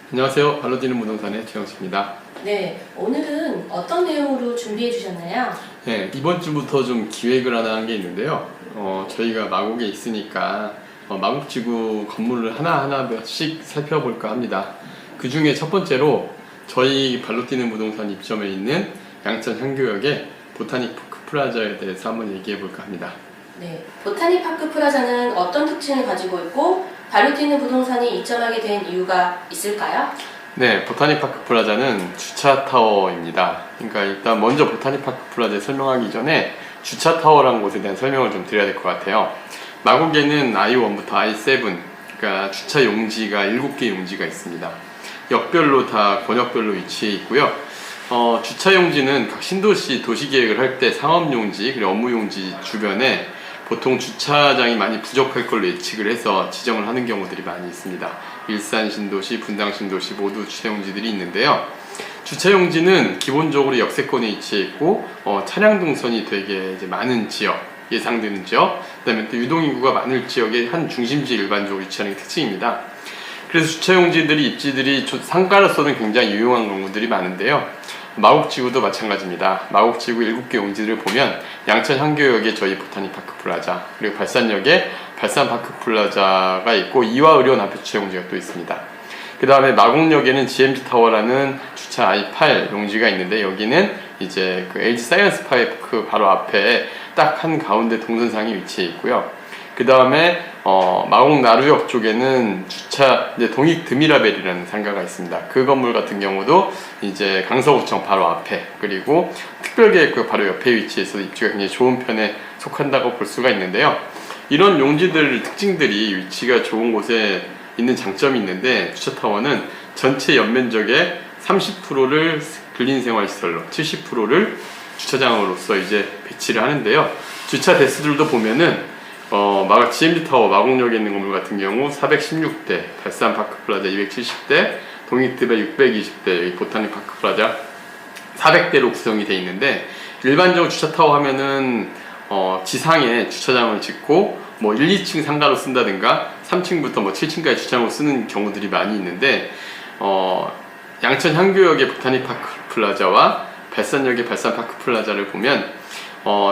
안녕하세요. 발로 뛰는 부동산의 최영식입니다. 네, 오늘은 어떤 내용으로 준비해 주셨나요? 네, 이번 주부터 좀 기획을 하나 한 게 있는데요. 저희가 마곡에 있으니까 마곡지구 건물을 하나하나씩 살펴볼까 합니다. 그 중에 첫 번째로 저희 발로 뛰는 부동산 입점에 있는 양천 향교역의 보타닉 파크 플라자에 대해서 한번 얘기해 볼까 합니다. 네, 보타닉 파크 플라자는 어떤 특징을 가지고 있고 발로 뛰는 부동산이 입점하게 된 이유가 있을까요? 네, 보타닉 파크 플라자는 주차 타워입니다. 그러니까 일단 먼저 보타닉 파크 플라자 설명하기 전에 주차 타워라는 곳에 대한 설명을 좀 드려야 될 것 같아요. 마곡에는 I1부터 I7, 그러니까 주차 용지가 7개 용지가 있습니다. 역별로 다 권역별로 위치해 있고요. 주차 용지는 각 신도시 도시계획을 할 때 상업용지 그리고 업무용지 주변에 보통 주차장이 많이 부족할 걸로 예측을 해서 지정을 하는 경우들이 많이 있습니다. 일산 신도시, 분당 신도시 모두 주차용지들이 있는데요. 주차용지는 기본적으로 역세권에 위치해 있고 차량 동선이 되게 이제 많은 지역, 예상되는 지역, 그다음에 또 유동인구가 많을 지역의 한 중심지에 일반적으로 위치하는 게 특징입니다. 그래서 주차용지들이 입지들이 상가로서는 굉장히 유용한 경우들이 많은데요. 마곡지구도 마찬가지입니다. 마곡지구 7개 용지를 보면 양천 향교역에 저희 보타닉 파크 플라자, 그리고 발산역에 발산 파크 플라자가 있고 이화의료원 앞에 주차 용지가 또 있습니다. 그 다음에 마곡역에는 GMG 타워라는 주차 I8 용지가 있는데 여기는 이제 그 LG 사이언스 파크 바로 앞에 딱 한 가운데 동선상이 위치해 있고요. 그 다음에 마곡 나루역 쪽에는 주차 이제 동익 드미라벨이라는 상가가 있습니다. 그 건물 같은 경우도 이제 강서구청 바로 앞에, 그리고 특별계획구 바로 옆에 위치해서 입지가 굉장히 좋은 편에 속한다고 볼 수가 있는데요. 이런 용지들 특징들이 위치가 좋은 곳에 있는 장점이 있는데, 주차타워는 전체 연면적의 30%를 근린생활시설로, 70%를 주차장으로서 이제 배치를 하는데요. 주차 대수들도 보면은 GMG 타워 마곡역에 있는 건물 같은 경우 416대, 발산 파크 플라자 270대, 동익드벨 620대, 여기 보타닉 파크 플라자 400대로 구성이 되어 있는데, 일반적으로 주차 타워 하면은 지상에 주차장을 짓고 뭐 1, 2층 상가로 쓴다든가 3층부터 뭐 7층까지 주차장으로 쓰는 경우들이 많이 있는데, 양천 향교역의 보타닉 파크 플라자와 발산역의 발산 파크 플라자를 보면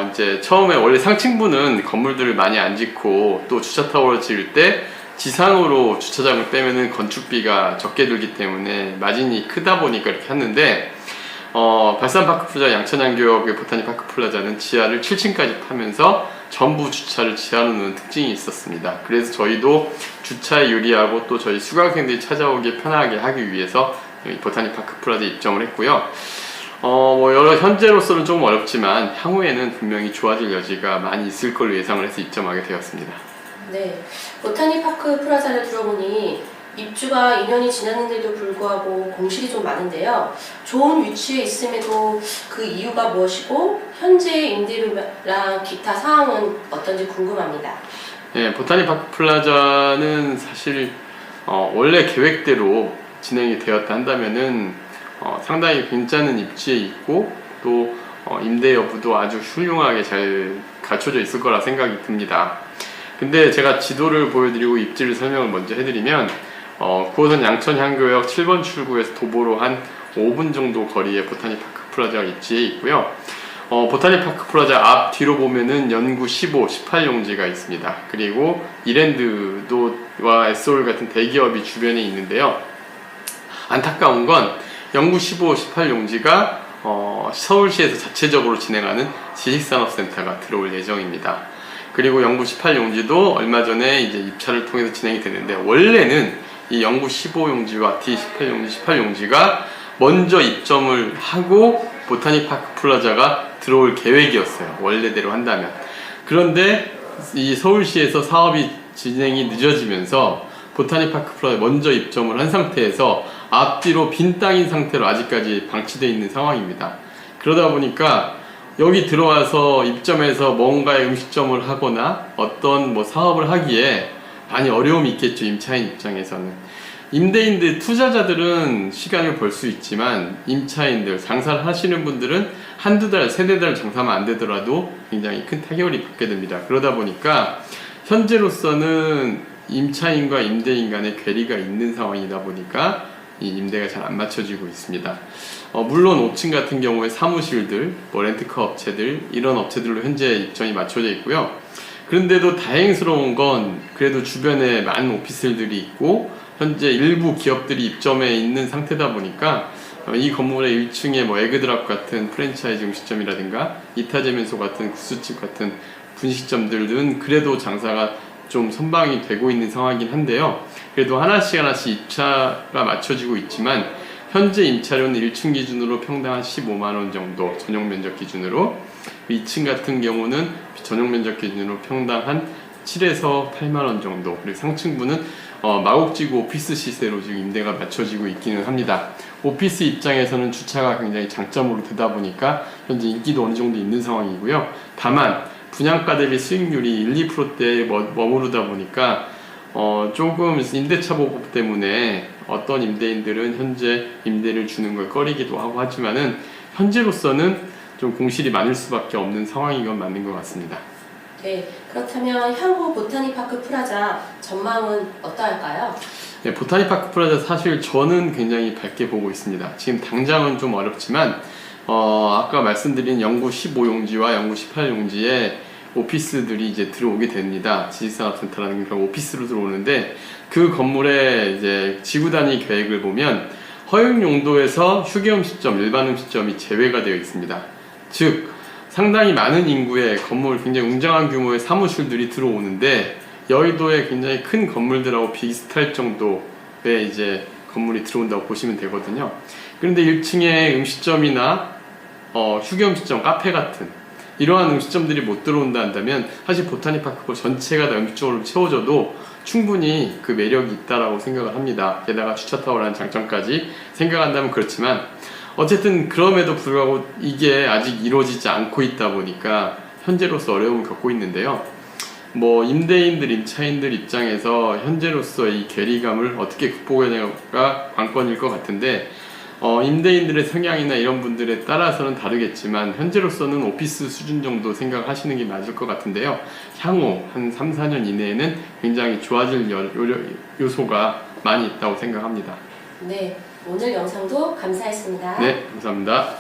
이제 처음에 원래 상층부는 건물들을 많이 안 짓고 또 주차 타워를 지을 때 지상으로 주차장을 빼면은 건축비가 적게 들기 때문에 마진이 크다 보니까 이렇게 했는데, 발산 파크 플라자 양천향교역의 보타닉 파크 플라자는 지하를 7층까지 파면서 전부 주차를 지하로 넣는 특징이 있었습니다. 그래서 저희도 주차에 유리하고 또 저희 수강생들이 찾아오기 편하게 하기 위해서 보타닉 파크 플라자 입점을 했고요. 여러 현재로서는 조금 어렵지만 향후에는 분명히 좋아질 여지가 많이 있을 걸로 예상을 해서 입점하게 되었습니다. 네, 보타닉 파크 플라자를 들어보니 입주가 2년이 지났는데도 불구하고 공실이 좀 많은데요. 좋은 위치에 있음에도 그 이유가 무엇이고 현재 임대료랑 기타 사항은 어떤지 궁금합니다. 네, 보타닉 파크 플라자는 사실 원래 계획대로 진행이 되었다 한다면은 상당히 괜찮은 입지에 있고 또 임대 여부도 아주 훌륭하게 잘 갖춰져 있을 거라 생각이 듭니다. 근데 제가 지도를 보여드리고 입지를 설명을 먼저 해드리면 9호선 양천 향교역 7번 출구에서 도보로 한 5분 정도 거리에 보타닉 파크 플라자가 위치해 있고요. 보타닉 파크 플라자 앞 뒤로 보면은 연구 15, 18용지가 있습니다. 그리고 이랜드와 SOL 같은 대기업이 주변에 있는데요. 안타까운 건 연구 15, 18용지가 서울시에서 자체적으로 진행하는 지식산업센터가 들어올 예정입니다. 그리고 연구 18용지도 얼마 전에 이제 입찰을 통해서 진행이 되는데, 원래는 이 연구 15용지와 D18용지, 18용지가 먼저 입점을 하고 보타닉 파크 플라자가 들어올 계획이었어요. 원래대로 한다면. 그런데 이 서울시에서 사업이 진행이 늦어지면서 보타닉 파크 플라자 먼저 입점을 한 상태에서 앞뒤로 빈 땅인 상태로 아직까지 방치되어 있는 상황입니다. 그러다 보니까 여기 들어와서 입점해서 뭔가의 음식점을 하거나 어떤 뭐 사업을 하기에 많이 어려움이 있겠죠. 임차인 입장에서는. 임대인들, 투자자들은 시간을 벌 수 있지만 임차인들, 장사를 하시는 분들은 한두 달, 세네 달 장사하면 안 되더라도 굉장히 큰 타격을 받게 됩니다. 그러다 보니까 현재로서는 임차인과 임대인 간의 괴리가 있는 상황이다 보니까 이 임대가 잘 안 맞춰지고 있습니다. 물론 5층 같은 경우에 사무실들, 뭐 렌트카 업체들 이런 업체들로 현재 입점이 맞춰져 있고요. 그런데도 다행스러운 건 그래도 주변에 많은 오피스들이 있고 현재 일부 기업들이 입점해 있는 상태다 보니까 이 건물의 1층에 뭐 에그드랍 같은 프랜차이즈 음식점이라든가 이타제면소 같은 국수집 같은 분식점들은 그래도 장사가 좀 선방이 되고 있는 상황이긴 한데요. 그래도 하나씩 입차가 맞춰지고 있지만 현재 임차료는 1층 기준으로 평당 한 15만원 정도 전용 면적 기준으로, 2층 같은 경우는 전용 면적 기준으로 평당 한 7에서 8만원 정도, 그리고 상층부는 마곡지구 오피스 시세로 지금 임대가 맞춰지고 있기는 합니다. 오피스 입장에서는 주차가 굉장히 장점으로 되다 보니까 현재 인기도 어느 정도 있는 상황이고요. 다만 분양가 대비 수익률이 1, 2%대에 머무르다 보니까 조금 임대차 보복 때문에 어떤 임대인들은 현재 임대를 주는 걸 꺼리기도 하고 하지만은 현재로서는 좀 공실이 많을 수밖에 없는 상황인 건 맞는 것 같습니다. 네, 그렇다면 향후 보타니파크 프라자 전망은 어떠할까요? 네, 보타니파크 프라자 사실 저는 굉장히 밝게 보고 있습니다. 지금 당장은 좀 어렵지만 아까 말씀드린 영구 15용지와 영구 18용지에 오피스들이 이제 들어오게 됩니다. 지식산업센터라는 그런 오피스로 들어오는데 그 건물의 이제 지구 단위 계획을 보면 허용 용도에서 휴게음식점, 일반 음식점이 제외가 되어 있습니다. 즉 상당히 많은 인구의 건물, 굉장히 웅장한 규모의 사무실들이 들어오는데 여의도의 굉장히 큰 건물들하고 비슷할 정도의 이제 건물이 들어온다고 보시면 되거든요. 그런데 1층에 음식점이나 휴게음식점, 카페 같은 이러한 음식점들이 못 들어온다 한다면 사실 보타니파크 전체가 다 음식점으로 채워져도 충분히 그 매력이 있다라고 생각을 합니다. 게다가 주차타워라는 장점까지 생각한다면 그렇지만 어쨌든 그럼에도 불구하고 이게 아직 이루어지지 않고 있다 보니까 현재로서 어려움을 겪고 있는데요. 뭐 임대인들, 임차인들 입장에서 현재로서 이 괴리감을 어떻게 극복하냐가 관건일 것 같은데 임대인들의 성향이나 이런 분들에 따라서는 다르겠지만 현재로서는 오피스 수준 정도 생각하시는 게 맞을 것 같은데요. 향후 한 3, 4년 이내에는 굉장히 좋아질 요소가 많이 있다고 생각합니다. 네, 오늘 영상도 감사했습니다. 네, 감사합니다.